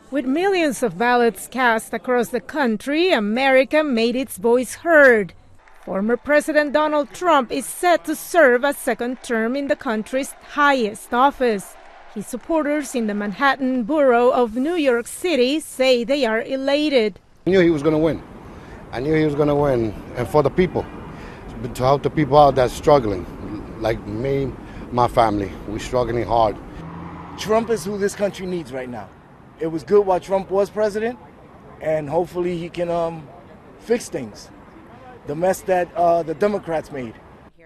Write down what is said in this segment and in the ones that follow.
With millions of ballots cast across the country, America made its voice heard. Former President Donald Trump is set to serve a second term in the country's highest office. His supporters in the Manhattan borough of New York City say they are elated. I knew he was going to win. I knew he was going to win. And for the people, to help the people out that's struggling, like me, my family, we're struggling hard. Trump is who this country needs right now. It was good while Trump was president, and hopefully he can fix things. The mess that the Democrats made.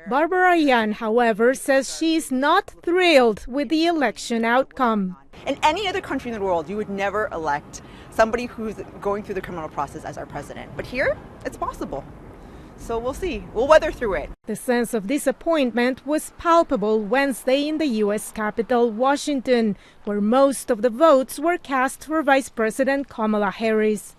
Barbara Yan, however, says she's not thrilled with the election outcome. In any other country in the world, you would never elect somebody who's going through the criminal process as our president. But here, it's possible. So we'll see. We'll weather through it. The sense of disappointment was palpable Wednesday in the U.S. capital, Washington, where most of the votes were cast for Vice President Kamala Harris.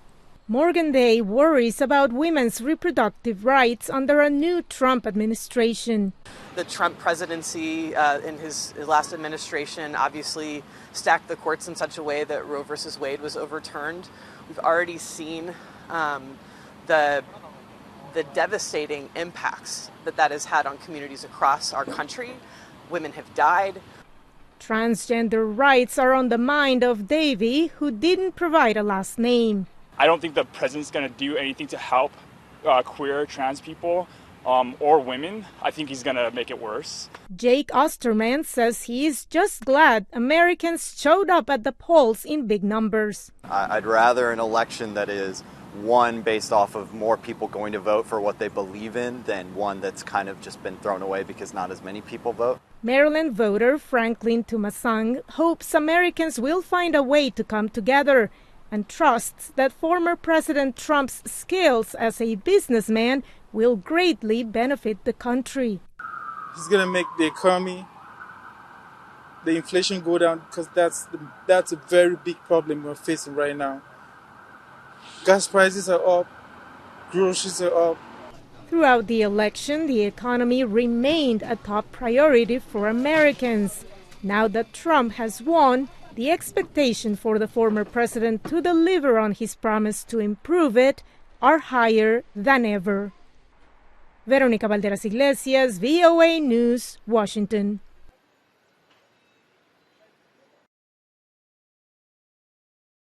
Morgan Day worries about women's reproductive rights under a new Trump administration. The Trump presidency in his last administration obviously stacked the courts in such a way that Roe versus Wade was overturned. We've already seen the devastating impacts that has had on communities across our country. Women have died. Transgender rights are on the mind of Davy, who didn't provide a last name. I don't think the president's going to do anything to help queer, trans people or women. I think he's going to make it worse. Jake Osterman says he is just glad Americans showed up at the polls in big numbers. I'd rather an election that is one based off of more people going to vote for what they believe in than one that's kind of just been thrown away because not as many people vote. Maryland voter Franklin Tumasang hopes Americans will find a way to come together and trusts that former President Trump's skills as a businessman will greatly benefit the country. He's going to make the economy, the inflation go down, because that's a very big problem we're facing right now. Gas prices are up, groceries are up. Throughout the election, the economy remained a top priority for Americans. Now that Trump has won, the expectation for the former president to deliver on his promise to improve it are higher than ever. Veronica, Balderas, Iglesias, VOA News, Washington.